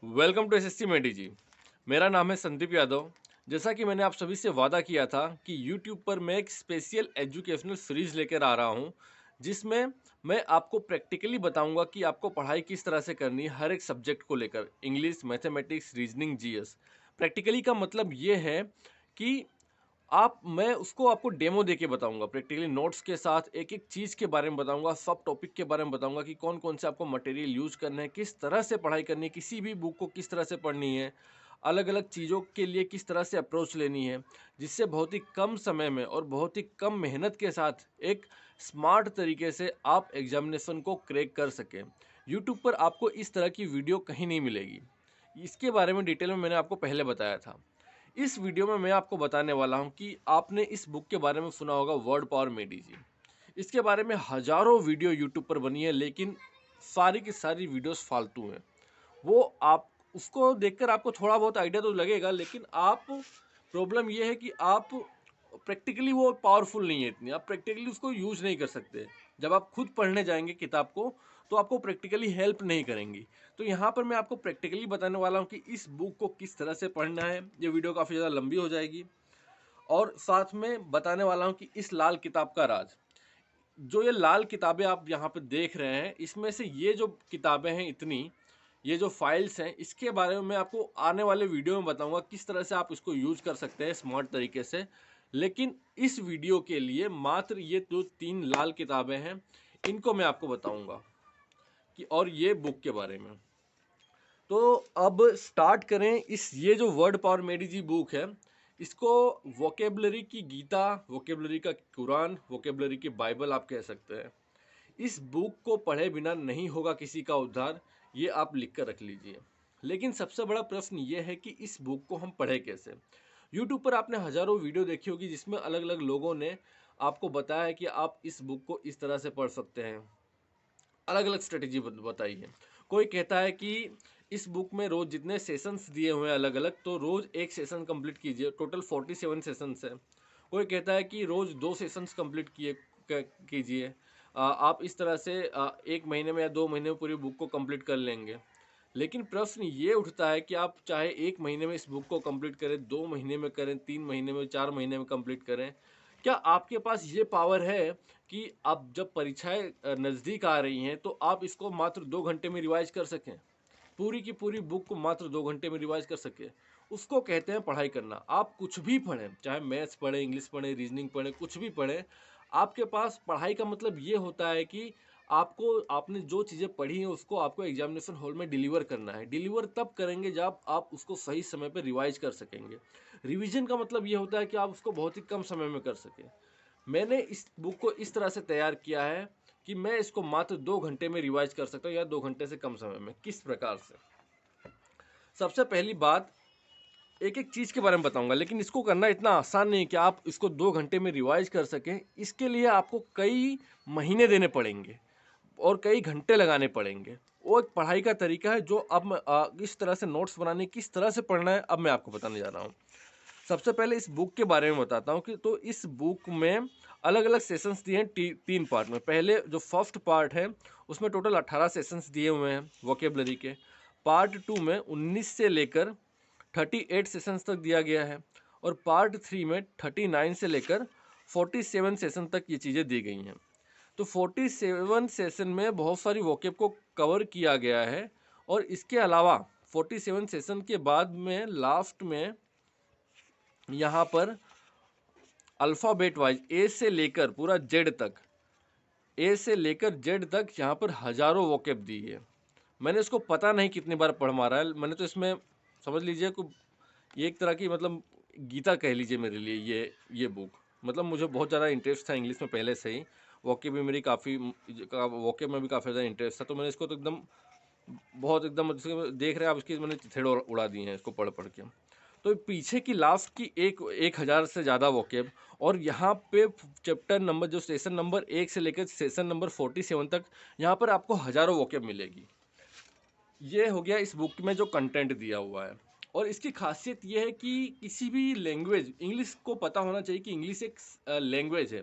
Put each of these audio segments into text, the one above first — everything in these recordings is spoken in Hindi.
वेलकम टू एसएससी मेडी जी। मेरा नाम है संदीप यादव। जैसा कि मैंने आप सभी से वादा किया था कि यूट्यूब पर मैं एक स्पेशल एजुकेशनल सीरीज लेकर आ रहा हूं, जिसमें मैं आपको प्रैक्टिकली बताऊंगा कि आपको पढ़ाई किस तरह से करनी है हर एक सब्जेक्ट को लेकर, English, mathematics, reasoning, GS. Practically का मतलब ये है कि आप मैं उसको आपको डेमो देके बताऊंगा, प्रैक्टिकली नोट्स के साथ एक एक चीज़ के बारे में बताऊंगा, सब टॉपिक के बारे में बताऊंगा कि कौन कौन से आपको मटेरियल यूज करना है, किस तरह से पढ़ाई करनी है, किसी भी बुक को किस तरह से पढ़नी है, अलग अलग चीज़ों के लिए किस तरह से अप्रोच लेनी है, जिससे बहुत ही कम समय में और बहुत ही कम मेहनत के साथ एक स्मार्ट तरीके से आप एग्जामिनेशन को क्रैक कर सकें। यूट्यूब पर आपको इस तरह की वीडियो कहीं नहीं मिलेगी। इसके बारे में डिटेल में मैंने आपको पहले बताया था। इस वीडियो में मैं आपको बताने वाला हूं कि आपने इस बुक के बारे में सुना होगा, वर्ड पावर मेडी जी। इसके बारे में हजारों वीडियो यूट्यूब पर बनी है, लेकिन सारी की सारी वीडियोस फालतू हैं। वो आप उसको देखकर आपको थोड़ा बहुत आइडिया तो लगेगा, लेकिन आप प्रॉब्लम ये है कि आप प्रैक्टिकली वो पावरफुल नहीं है इतनी, आप प्रैक्टिकली उसको यूज नहीं कर सकते। जब आप खुद पढ़ने जाएंगे किताब को तो आपको प्रैक्टिकली हेल्प नहीं करेंगी। तो यहाँ पर मैं आपको प्रैक्टिकली बताने वाला हूँ कि इस बुक को किस तरह से पढ़ना है। ये वीडियो काफ़ी ज़्यादा लंबी हो जाएगी। और साथ में बताने वाला हूँ कि इस लाल किताब का राज, जो ये लाल किताबें आप यहाँ पे देख रहे हैं, इसमें से ये जो किताबें हैं इतनी, ये जो फाइल्स हैं, इसके बारे में मैं आपको आने वाले वीडियो में बताऊंगा किस तरह से आप इसको यूज कर सकते हैं स्मार्ट तरीके से। लेकिन इस वीडियो के लिए मात्र ये जो 3 लाल किताबें हैं, इनको मैं आपको बताऊंगा कि और ये बुक के बारे में। तो अब स्टार्ट करें। इस ये जो वर्ड पावर मेडी जी बुक है, इसको वोकेबलरी की गीता, वोकेबलरी का कुरान, वोकेबलरी की बाइबल आप कह सकते हैं। इस बुक को पढ़े बिना नहीं होगा किसी का उद्धार, ये आप लिख कर रख लीजिए। लेकिन सबसे बड़ा प्रश्न ये है कि इस बुक को हम पढ़े कैसे। यूट्यूब पर आपने हजारों वीडियो देखी होगी जिसमें अलग अलग लोगों ने आपको बताया कि आप इस बुक को इस तरह से पढ़ सकते हैं, अलग अलग स्ट्रेटेजी बताई है। कोई कहता है कि इस बुक में रोज जितने सेशंस दिए हुए हैं अलग अलग, तो रोज एक सेशन कंप्लीट कीजिए, टोटल 47 सेशंस है। कोई कहता है कि रोज 2 सेशंस कंप्लीट कीजिए। आप इस तरह से 1 महीने में या 2 महीने में पूरी बुक को कंप्लीट कर लेंगे। लेकिन प्रश्न ये उठता है कि आप चाहे 1 महीने में इस बुक को कंप्लीट करें, 2 महीने में करें, 3 महीने में, 4 महीने में कंप्लीट करें, क्या आपके पास ये पावर है कि आप जब परीक्षाएं नज़दीक आ रही हैं तो आप इसको मात्र 2 घंटे में रिवाइज कर सकें, पूरी की पूरी बुक को मात्र 2 घंटे में रिवाइज कर सकें? उसको कहते हैं पढ़ाई करना। आप कुछ भी पढ़ें, चाहे मैथ्स पढ़ें, इंग्लिश पढ़ें, रीजनिंग पढ़ें, कुछ भी पढ़ें, आपके पास पढ़ाई का मतलब ये होता है कि आपको आपने जो चीज़ें पढ़ी हैं उसको आपको एग्जामिनेशन हॉल में डिलीवर करना है। डिलीवर तब करेंगे जब आप उसको सही समय पर रिवाइज कर सकेंगे। रिवीजन का मतलब ये होता है कि आप उसको बहुत ही कम समय में कर सकें। मैंने इस बुक को इस तरह से तैयार किया है कि मैं इसको मात्र 2 घंटे में रिवाइज कर सकता हूँ, या 2 घंटे से कम समय में। किस प्रकार से? सबसे पहली बात, एक एक चीज़ के बारे में बताऊंगा, लेकिन इसको करना इतना आसान नहीं है कि आप इसको 2 घंटे में रिवाइज कर सकें। इसके लिए आपको कई महीने देने पड़ेंगे और कई घंटे लगाने पड़ेंगे। वो एक पढ़ाई का तरीका है जो अब मैं किस तरह से नोट्स बनाने, किस तरह से पढ़ना है, अब मैं आपको बताने जा रहा हूँ। सबसे पहले इस बुक के बारे में बताता हूँ कि तो इस बुक में अलग अलग सेशंस दिए हैं 3 पार्ट में। पहले जो फर्स्ट पार्ट है उसमें टोटल 18 सेशंस दिए हुए हैं वोकेबलरी के। पार्ट 2 में 19 से लेकर 38 सेशंस तक दिया गया है, और पार्ट 3 में 39 से लेकर 47 सेशन तक ये चीज़ें दी गई हैं। तो 47 सेशन में बहुत सारी वोकेब को कवर किया गया है। और इसके अलावा 47 सेशन के बाद में लास्ट में यहाँ पर अल्फ़ाबेट वाइज ए से लेकर पूरा जेड तक, ए से लेकर जेड तक यहाँ पर हजारों वोकेब दी है। मैंने इसको पता नहीं कितनी बार पढ़ मारा है। मैंने तो इसमें समझ लीजिए कि ये एक तरह की मतलब गीता कह लीजिए मेरे लिए। ये बुक मतलब मुझे बहुत ज़्यादा इंटरेस्ट था इंग्लिश में पहले से ही। वोकेब में मेरी काफ़ी वोकेब में भी काफ़ी ज़्यादा इंटरेस्ट था, तो मैंने इसको तो एकदम बहुत एकदम देख रहे हैं आप, इसकी मैंने थ्रेड उड़ा दी हैं इसको पढ़ पढ़ के। तो पीछे की लास्ट की 1,000 से ज़्यादा वोकेब, और यहाँ पे चैप्टर नंबर जो सेशन नंबर 1 से लेकर सेशन नंबर 47 तक, यहाँ पर आपको हज़ारों वोकेब मिलेगी। ये हो गया इस बुक में जो कंटेंट दिया हुआ है। और इसकी खासियत ये है कि किसी भी लैंग्वेज, इंग्लिश को पता होना चाहिए कि इंग्लिश एक लैंग्वेज है,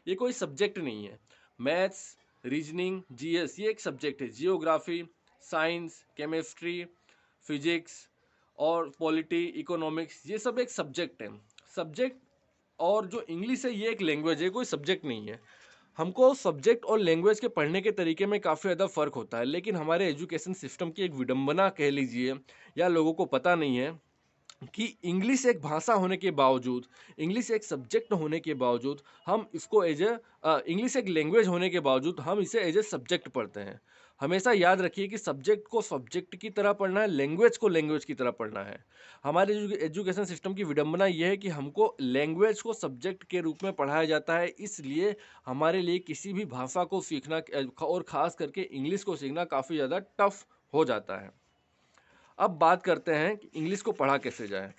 ये कोई सब्जेक्ट नहीं है। मैथ्स, रीजनिंग, जीएस ये एक सब्जेक्ट है। जियोग्राफी, साइंस, केमिस्ट्री, फिजिक्स और पॉलिटी, इकोनॉमिक्स, ये सब एक सब्जेक्ट है। सब्जेक्ट और जो इंग्लिश है ये एक लैंग्वेज है, कोई सब्जेक्ट नहीं है। हमको सब्जेक्ट और लैंग्वेज के पढ़ने के तरीके में काफ़ी ज़्यादा फ़र्क होता है, लेकिन हमारे एजुकेशन सिस्टम की एक विडंबना कह लीजिए, या लोगों को पता नहीं है कि इंग्लिश एक भाषा होने के बावजूद, इंग्लिश एक सब्जेक्ट होने के बावजूद, हम इसको इंग्लिश एक लैंग्वेज होने के बावजूद हम इसे एज ए सब्जेक्ट पढ़ते हैं। हमेशा याद रखिए कि सब्जेक्ट को सब्जेक्ट की तरह पढ़ना है, लैंग्वेज को लैंग्वेज की तरह पढ़ना है। हमारे एजुकेशन सिस्टम की विडंबना ये है कि हमको लैंग्वेज को सब्जेक्ट के रूप में पढ़ाया जाता है, इसलिए हमारे लिए किसी भी भाषा को सीखना और ख़ास करके इंग्लिश को सीखना काफ़ी ज़्यादा टफ हो जाता है। अब बात करते हैं कि इंग्लिश को पढ़ा कैसे जाए।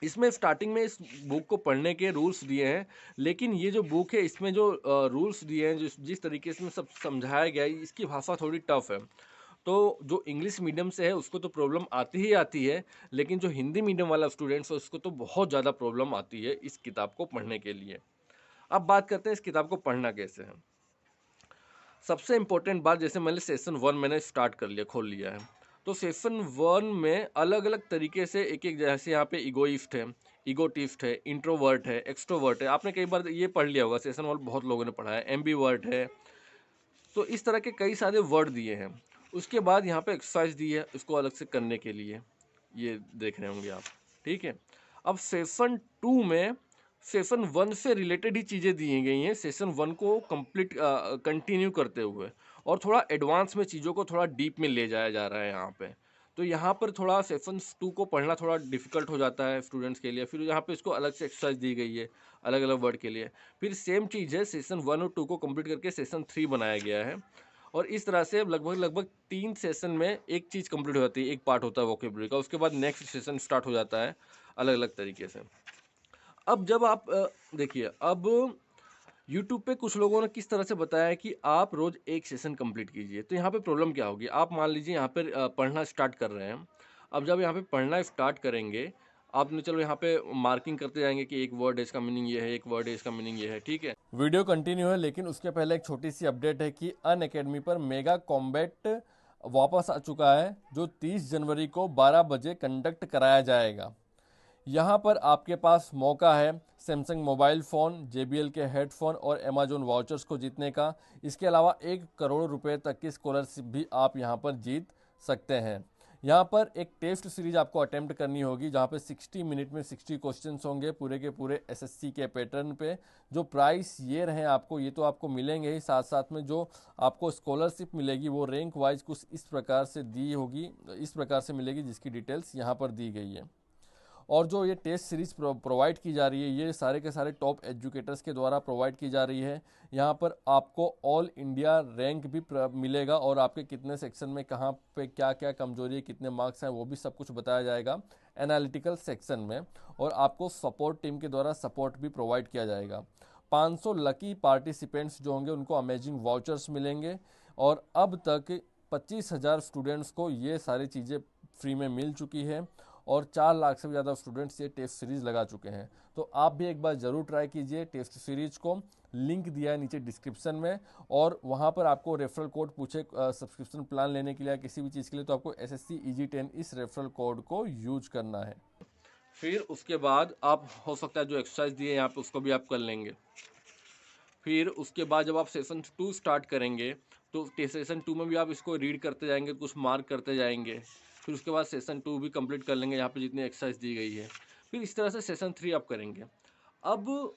इसमें स्टार्टिंग में इस बुक को पढ़ने के रूल्स दिए हैं, लेकिन ये जो बुक है इसमें जो रूल्स दिए हैं, जिस तरीके से इसमें सब समझाया गया है, इसकी भाषा थोड़ी टफ है। तो जो इंग्लिश मीडियम से है उसको तो प्रॉब्लम आती ही आती है, लेकिन जो हिंदी मीडियम वाला स्टूडेंट्स है उसको तो बहुत ज़्यादा प्रॉब्लम आती है इस किताब को पढ़ने के लिए। अब बात करते हैं इस किताब को पढ़ना कैसे है। सबसे इम्पोर्टेंट बात, जैसे मैंने सेशन 1 मैंने स्टार्ट कर लिया, खोल लिया है। तो सेशन 1 में अलग-अलग तरीके से एक-एक, जैसे यहाँ पे इगोइस्ट है, इगोटिस्ट है, इंट्रोवर्ट है, एक्सट्रोवर्ट है। आपने कई बार ये पढ़ लिया होगा, सेशन 1 बहुत लोगों ने पढ़ा है, एम्बिवर्ट है। तो इस तरह के कई सारे वर्ड दिए हैं। उसके बाद यहाँ पे एक्सरसाइज दी है इसको अलग से करने के लिए, ये देख रहे होंगे आप, ठीक है। अब सेशन 2 में सेशन 1 से रिलेटेड ही चीज़ें दी गई हैं, सेशन 1 को कंप्लीट कंटिन्यू करते हुए, और थोड़ा एडवांस में चीज़ों को थोड़ा डीप में ले जाया जा रहा है यहाँ पे। तो यहाँ पर थोड़ा सेशन 2 को पढ़ना थोड़ा डिफिकल्ट हो जाता है स्टूडेंट्स के लिए। फिर यहाँ पे इसको अलग से एक्सरसाइज दी गई है अलग अलग वर्ड के लिए। फिर सेम चीज़ है, सेशन 1 और 2 को कंप्लीट करके सेशन 3 बनाया गया है। और इस तरह से लगभग लगभग 3 सेशन में एक चीज़ कंप्लीट हो जाती है, एक पार्ट होता है वोकेबलरी का। उसके बाद नेक्स्ट सेशन स्टार्ट हो जाता है अलग अलग तरीके से। अब जब आप देखिए, अब यूट्यूब पे कुछ लोगों ने किस तरह से बताया है कि आप रोज़ एक सेशन कंप्लीट कीजिए। तो यहाँ पे प्रॉब्लम क्या होगी, आप मान लीजिए यहाँ पे पढ़ना स्टार्ट कर रहे हैं। अब जब यहाँ पे पढ़ना स्टार्ट करेंगे, आपने चलो यहाँ पे मार्किंग करते जाएंगे कि एक वर्ड है इसका मीनिंग ये है, एक वर्ड है इसका मीनिंग ये है, ठीक है। वीडियो कंटिन्यू है, लेकिन उसके पहले एक छोटी सी अपडेट है कि अनअकैडमी पर मेगा कॉम्बैट वापस आ चुका है, जो 30 जनवरी को 12 बजे कंडक्ट कराया जाएगा। यहाँ पर आपके पास मौका है सैमसंग मोबाइल फ़ोन, JBL के हेडफोन और अमेजोन वाउचर्स को जीतने का। इसके अलावा 1 करोड़ रुपए तक की स्कॉलरशिप भी आप यहाँ पर जीत सकते हैं। यहाँ पर एक टेस्ट सीरीज आपको अटेम्प्ट करनी होगी, जहाँ पे 60 मिनट में 60 क्वेश्चंस होंगे पूरे के पूरे SSC के पैटर्न पे। जो प्राइस ये रहे आपको, ये तो आपको मिलेंगे ही, साथ साथ में जो आपको स्कॉलरशिप मिलेगी वो रैंक वाइज कुछ इस प्रकार से दी होगी, इस प्रकार से मिलेगी, जिसकी डिटेल्स यहाँ पर दी गई है। और जो ये टेस्ट सीरीज प्रोवाइड की जा रही है, ये सारे के सारे टॉप एजुकेटर्स के द्वारा प्रोवाइड की जा रही है। यहाँ पर आपको ऑल इंडिया रैंक भी मिलेगा, और आपके कितने सेक्शन में कहाँ पे क्या क्या कमजोरी है, कितने मार्क्स हैं, वो भी सब कुछ बताया जाएगा एनालिटिकल सेक्शन में। और आपको सपोर्ट टीम के द्वारा सपोर्ट भी प्रोवाइड किया जाएगा। 500 लकी पार्टिसिपेंट्स जो होंगे उनको अमेजिंग वाउचर्स मिलेंगे। और अब तक 25,000 स्टूडेंट्स को ये सारी चीज़ें फ्री में मिल चुकी है, और 4 लाख से भी ज़्यादा स्टूडेंट्स ये टेस्ट सीरीज लगा चुके हैं। तो आप भी एक बार ज़रूर ट्राई कीजिए टेस्ट सीरीज को। लिंक दिया है नीचे डिस्क्रिप्शन में, और वहाँ पर आपको रेफरल कोड पूछे सब्सक्रिप्शन प्लान लेने के लिए या किसी भी चीज़ के लिए, तो आपको SSC EG10 इस रेफरल कोड को यूज करना है। फिर उसके बाद आप हो सकता है जो एक्सरसाइज दिए यहाँ पे उसको भी आप कर लेंगे। फिर उसके बाद जब आप सेशन 2 स्टार्ट करेंगे, तो सेशन 2 में भी आप इसको रीड करते जाएंगे, कुछ मार्क करते जाएंगे। फिर उसके बाद सेशन 2 भी कंप्लीट कर लेंगे, यहाँ पे जितनी एक्सरसाइज दी गई है। फिर इस तरह से सेशन 3 आप करेंगे। अब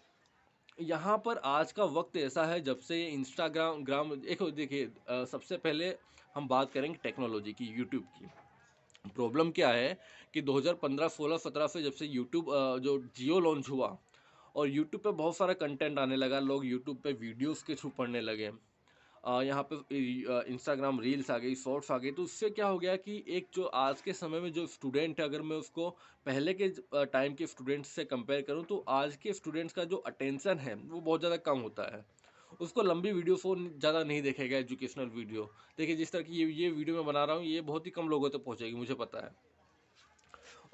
यहाँ पर आज का वक्त ऐसा है, जब से इंस्टाग्राम देखिए, सबसे पहले हम बात करेंगे टेक्नोलॉजी की, यूट्यूब की। प्रॉब्लम क्या है कि 2015, 16, 17 से जब से यूट्यूब जो जियो लॉन्च हुआ, और यूट्यूब पे बहुत सारा कंटेंट आने लगा, लोग यूट्यूब पे वीडियोस के थ्रू पढ़ने लगे। यहाँ पे इंस्टाग्राम रील्स आ गई, शॉर्ट्स आ गई। तो उससे क्या हो गया कि एक जो आज के समय में जो स्टूडेंट है, अगर मैं उसको पहले के टाइम के स्टूडेंट्स से कंपेयर करूँ, तो आज के स्टूडेंट्स का जो अटेंशन है वो बहुत ज़्यादा कम होता है। उसको लंबी वीडियो ज़्यादा नहीं देखेगा, एजुकेशनल वीडियो। देखिए जिस तरह की ये वीडियो मैं बना रहा हूँ, ये बहुत ही कम लोगों तक पहुँचेगी, मुझे पता है।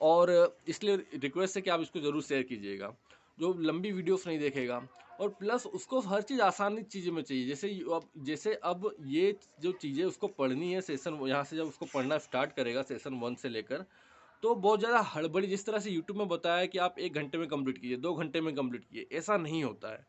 और इसलिए रिक्वेस्ट है कि आप इसको ज़रूर शेयर कीजिएगा। जो लंबी वीडियोस नहीं देखेगा, और प्लस उसको हर चीज़ आसानी चीज़ों में चाहिए। जैसे अब ये जो चीज़ें उसको पढ़नी है, सेशन यहाँ से जब उसको पढ़ना स्टार्ट करेगा सेशन 1 से लेकर, तो बहुत ज़्यादा हड़बड़ी, जिस तरह से यूट्यूब में बताया है कि आप 1 घंटे में कंप्लीट कीजिए, 2 घंटे में कंप्लीट कीजिए, ऐसा नहीं होता है।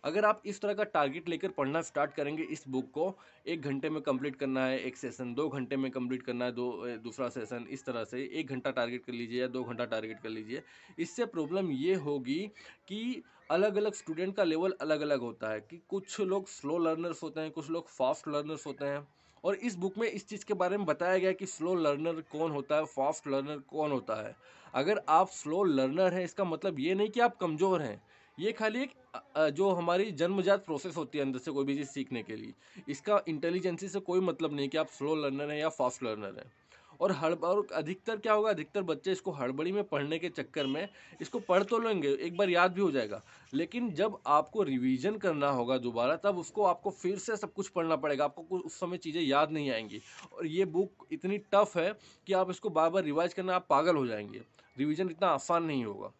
अगर आप इस तरह का टारगेट लेकर पढ़ना स्टार्ट करेंगे, इस बुक को 1 घंटे में कंप्लीट करना है एक सेशन, 2 घंटे में कंप्लीट करना है दूसरा सेशन, इस तरह से 1 घंटा टारगेट कर लीजिए या 2 घंटा टारगेट कर लीजिए। इससे प्रॉब्लम ये होगी कि अलग-अलग स्टूडेंट का लेवल अलग-अलग होता है, कि कुछ लोग स्लो लर्नर्स होते हैं, कुछ लोग फास्ट लर्नर्स होते हैं। और इस बुक में इस चीज़ के बारे में बताया गया है कि स्लो लर्नर कौन होता है, फास्ट लर्नर कौन होता है। अगर आप स्लो लर्नर हैं, इसका मतलब ये नहीं कि आप कमज़ोर हैं। ये खाली एक जो हमारी जन्मजात प्रोसेस होती है अंदर से कोई भी चीज़ सीखने के लिए। इसका इंटेलिजेंसी से कोई मतलब नहीं कि आप स्लो लर्नर हैं या फास्ट लर्नर हैं। और अधिकतर क्या होगा, अधिकतर बच्चे इसको हड़बड़ी में पढ़ने के चक्कर में इसको पढ़ तो लेंगे, एक बार याद भी हो जाएगा, लेकिन जब आपको रिवीजन करना होगा दोबारा, तब उसको आपको फिर से सब कुछ पढ़ना पड़ेगा, आपको कुछ उस समय चीज़ें याद नहीं आएंगी। और ये बुक इतनी टफ है कि आप इसको बार बार रिवाइज करना, आप पागल हो जाएंगे। रिवीजन इतना आसान नहीं होगा।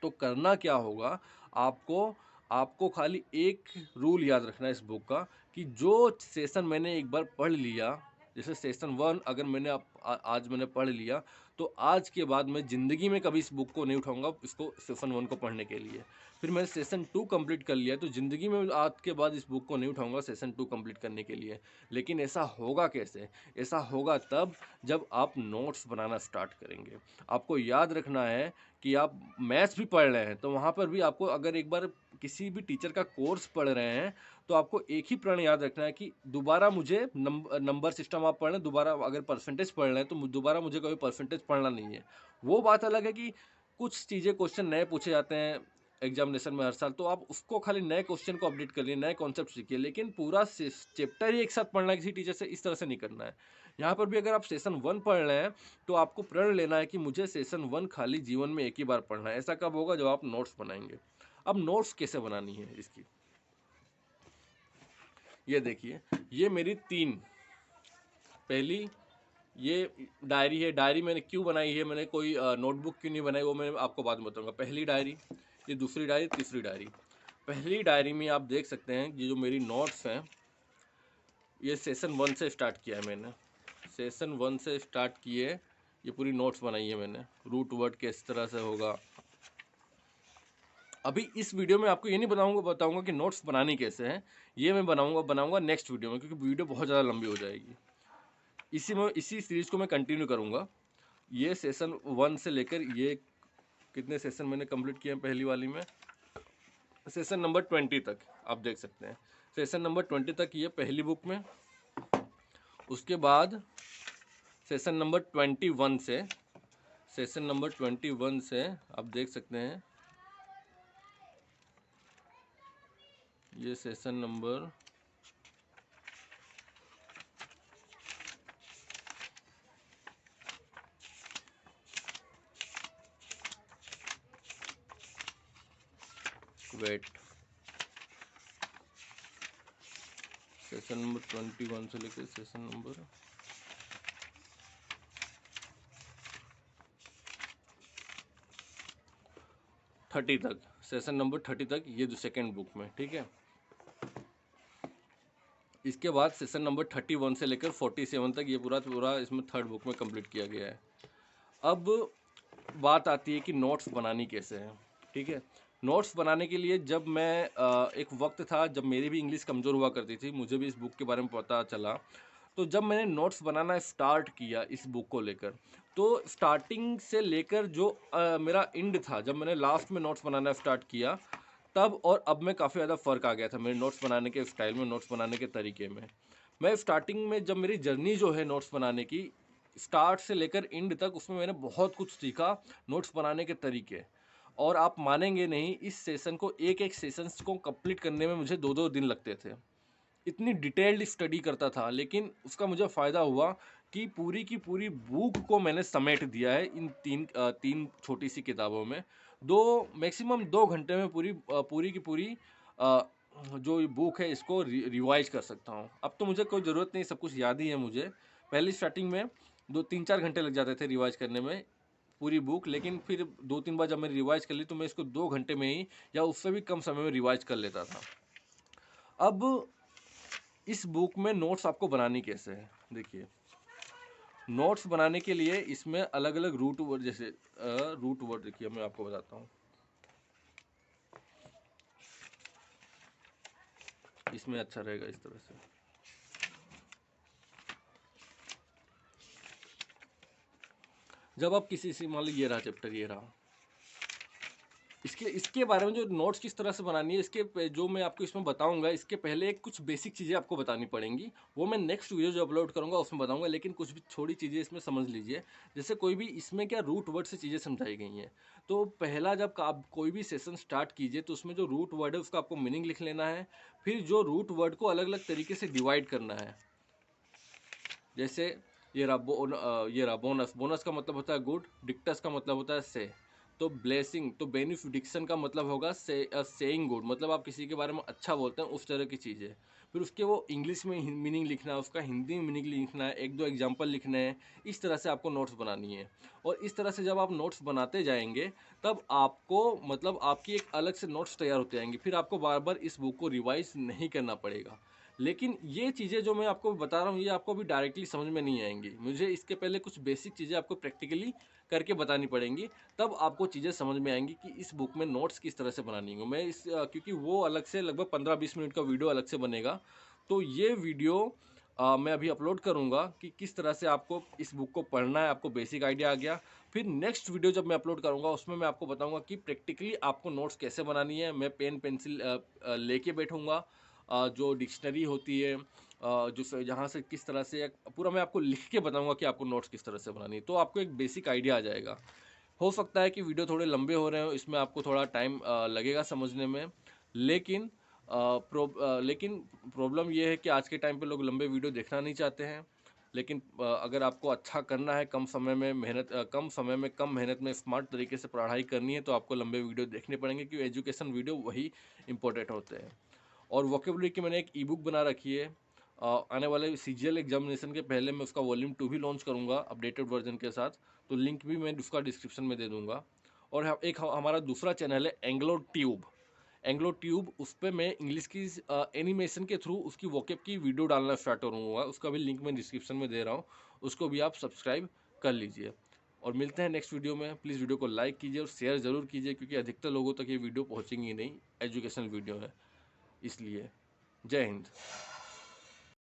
तो करना क्या होगा, आपको आपको खाली एक रूल याद रखना है इस बुक का, कि जो सेशन मैंने एक बार पढ़ लिया, जैसे सेशन 1 अगर आज मैंने पढ़ लिया, तो आज के बाद मैं ज़िंदगी में कभी इस बुक को नहीं उठाऊंगा, इसको सेशन 1 को पढ़ने के लिए। फिर मैंने सेशन 2 कंप्लीट कर लिया, तो ज़िंदगी में आज के बाद इस बुक को नहीं उठाऊंगा सेशन 2 कंप्लीट करने के लिए। लेकिन ऐसा होगा कैसे? ऐसा होगा तब जब आप नोट्स बनाना स्टार्ट करेंगे। आपको याद रखना है कि आप मैथ्स भी पढ़ रहे हैं, तो वहाँ पर भी आपको, अगर एक बार किसी भी टीचर का कोर्स पढ़ रहे हैं, तो आपको एक ही प्रण याद रखना है कि दोबारा मुझे नंबर सिस्टम आप पढ़ रहे हैं, दोबारा अगर परसेंटेज पढ़ रहे हैं, तो दोबारा मुझे कभी परसेंटेज पढ़ना नहीं है। वो बात अलग है कि कुछ चीज़ें, क्वेश्चन नए पूछे जाते हैं एग्जामिनेशन में हर साल, तो आप उसको खाली नए क्वेश्चन को अपडेट करिए, नए कॉन्सेप्ट सीखिए, लेकिन पूरा चैप्टर ही एक साथ पढ़ना है किसी टीचर से, इस तरह से नहीं करना है। यहाँ पर भी अगर आप सेशन 1 पढ़ रहे हैं, तो आपको प्रण लेना है कि मुझे सेशन 1 खाली जीवन में एक ही बार पढ़ना है। ऐसा कब होगा? जब आप नोट्स बनाएंगे। अब नोट्स कैसे बनानी है इसकी, ये देखिए, ये मेरी 3 पहली ये डायरी है। डायरी मैंने क्यों बनाई है, मैंने कोई नोटबुक क्यों नहीं बनाई, वो मैं आपको बाद में बताऊंगा। पहली डायरी, ये दूसरी डायरी, तीसरी डायरी। पहली डायरी में आप देख सकते हैं ये जो मेरी नोट्स हैं, ये सेशन 1 से स्टार्ट किया है मैंने। सेशन 1 से स्टार्ट किए, ये पूरी नोट्स बनाई है मैंने। रूट वर्ड किस तरह से होगा, अभी इस वीडियो में आपको ये नहीं बताऊंगा कि नोट्स बनानी कैसे हैं। ये मैं बनाऊंगा नेक्स्ट वीडियो में, क्योंकि वीडियो बहुत ज़्यादा लंबी हो जाएगी। इसी सीरीज़ को मैं कंटिन्यू करूंगा। ये सेशन 1 से लेकर ये कितने सेशन मैंने कंप्लीट किए हैं पहली वाली में, सेशन नंबर 20 तक आप देख सकते हैं। सेशन नंबर 20 तक ये पहली बुक में। उसके बाद सेशन नंबर 21 से, सेशन नंबर 21 से आप देख सकते हैं, ये session number wait, session number 21 से लेकर सेशन नंबर 30 तक, सेशन नंबर 30 तक, ये जो सेकेंड बुक में, ठीक है। इसके बाद सेशन नंबर 31 से लेकर 47 तक ये पूरा इसमें थर्ड बुक में कंप्लीट किया गया है। अब बात आती है कि नोट्स बनानी कैसे है, ठीक है। नोट्स बनाने के लिए जब मैं एक वक्त था जब मेरी भी इंग्लिश कमज़ोर हुआ करती थी, मुझे भी इस बुक के बारे में पता चला, तो जब मैंने नोट्स बनाना स्टार्ट किया इस बुक को लेकर, तो स्टार्टिंग से लेकर जो मेरा एंड था, जब मैंने लास्ट में नोट्स बनाना स्टार्ट किया, तब और अब में काफ़ी ज़्यादा फ़र्क आ गया था मेरे नोट्स बनाने के स्टाइल में, नोट्स बनाने के तरीके में। मैं स्टार्टिंग में जब मेरी जर्नी जो है नोट्स बनाने की, स्टार्ट से लेकर एंड तक, उसमें मैंने बहुत कुछ सीखा नोट्स बनाने के तरीके। और आप मानेंगे नहीं, इस सेशन को एक सेशन को कंप्लीट करने में मुझे 2-2 दिन लगते थे। इतनी डिटेल्ड स्टडी करता था, लेकिन उसका मुझे फ़ायदा हुआ कि पूरी की पूरी बुक को मैंने समेट दिया है इन तीन छोटी सी किताबों में। मैक्सिमम 2 घंटे में पूरी की पूरी जो ये बुक है इसको रिवाइज कर सकता हूँ। अब तो मुझे कोई ज़रूरत नहीं, सब कुछ याद ही है मुझे। पहली स्टार्टिंग में 2-3-4 घंटे लग जाते थे रिवाइज करने में, पूरी बुक, लेकिन फिर 2-3 बार जब मैंने रिवाइज़ कर ली तो मैं इसको 2 घंटे में ही या उससे भी कम समय में रिवाइज़ कर लेता था। अब इस बुक में नोट्स आपको बनानी कैसे है? देखिए, नोट्स बनाने के लिए इसमें अलग-अलग रूट वर्ड, जैसे रूट वर्ड देखिए मैं आपको बताता हूँ। इसमें अच्छा रहेगा इस तरह से। जब आप किसी से, मान लीजिए ये रहा चैप्टर, ये रहा, इसके इसके बारे में जो नोट्स किस तरह से बनानी है, जो मैं आपको इसमें बताऊंगा, इसके पहले कुछ बेसिक चीज़ें आपको बतानी पड़ेंगी। वो मैं नेक्स्ट वीडियो जो अपलोड करूंगा उसमें बताऊंगा, लेकिन कुछ भी थोड़ी चीज़ें इसमें समझ लीजिए। जैसे कोई भी इसमें क्या रूट वर्ड से चीज़ें समझाई गई हैं। तो पहला, जब आप कोई भी सेशन स्टार्ट कीजिए तो उसमें जो रूट वर्ड है उसका आपको मीनिंग लिख लेना है। फिर जो रूट वर्ड को अलग अलग तरीके से डिवाइड करना है। जैसे ये रहा बोनस। बोनस का मतलब होता है गुड, डिक्टस का मतलब होता है से। तो ब्लेसिंग, तो बेनिफिडिक्शन का मतलब होगा सेइंग गुड, मतलब आप किसी के बारे में अच्छा बोलते हैं, उस तरह की चीज़ है। फिर उसके वो इंग्लिश में मीनिंग लिखना है, उसका हिंदी में मीनिंग लिखना है, एक दो एग्जांपल लिखने हैं। इस तरह से आपको नोट्स बनानी है। और इस तरह से जब आप नोट्स बनाते जाएंगे तब आपको, मतलब आपकी एक अलग से नोट्स तैयार होते जाएंगे। फिर आपको बार बार इस बुक को रिवाइज नहीं करना पड़ेगा। लेकिन ये चीज़ें जो मैं आपको बता रहा हूँ ये आपको अभी डायरेक्टली समझ में नहीं आएंगी। मुझे इसके पहले कुछ बेसिक चीज़ें आपको प्रैक्टिकली करके बतानी पड़ेंगी, तब आपको चीज़ें समझ में आएंगी कि इस बुक में नोट्स किस तरह से बनानी है। क्योंकि वो अलग से लगभग 15-20 मिनट का वीडियो अलग से बनेगा। तो ये वीडियो मैं अभी अपलोड करूँगा कि किस तरह से आपको इस बुक को पढ़ना है। आपको बेसिक आइडिया आ गया। फिर नेक्स्ट वीडियो जब मैं अपलोड करूँगा उसमें मैं आपको बताऊँगा कि प्रैक्टिकली आपको नोट्स कैसे बनानी है। मैं पेन पेंसिल लेके बैठूँगा, जो डिक्शनरी होती है, जहाँ से किस तरह से पूरा मैं आपको लिख के बताऊंगा कि आपको नोट्स किस तरह से बनानी है। तो आपको एक बेसिक आइडिया आ जाएगा। हो सकता है कि वीडियो थोड़े लंबे हो रहे हो, इसमें आपको थोड़ा टाइम लगेगा समझने में। लेकिन लेकिन प्रॉब्लम ये है कि आज के टाइम पे लोग लंबे वीडियो देखना नहीं चाहते हैं। लेकिन अगर आपको अच्छा करना है, कम समय में कम मेहनत में स्मार्ट तरीके से पढ़ाई करनी है, तो आपको लंबे वीडियो देखने पड़ेंगे, क्योंकि एजुकेशन वीडियो वही इंपॉर्टेंट होते हैं। और वोकेबलरी की मैंने एक ई बुक बना रखी है। आने वाले सीजीएल एग्जामिनेशन के पहले मैं उसका वॉल्यूम 2 भी लॉन्च करूँगा अपडेटेड वर्जन के साथ। तो लिंक भी मैं उसका डिस्क्रिप्शन में दे दूँगा। और हमारा दूसरा चैनल है एंग्लो ट्यूब। एंग्लो ट्यूब, उस पे मैं इंग्लिश की एनिमेशन के थ्रू उसकी वोकेब की वीडियो डालना स्टार्ट करूँगा। उसका भी लिंक मैं डिस्क्रिप्शन में दे रहा हूँ। उसको भी आप सब्सक्राइब कर लीजिए। और मिलते हैं नेक्स्ट वीडियो में। प्लीज़ वीडियो को लाइक कीजिए और शेयर ज़रूर कीजिए, क्योंकि अधिकतर लोगों तक ये वीडियो पहुँचेंगी नहीं। एजुकेशनल वीडियो है इसलिए। जय हिंद।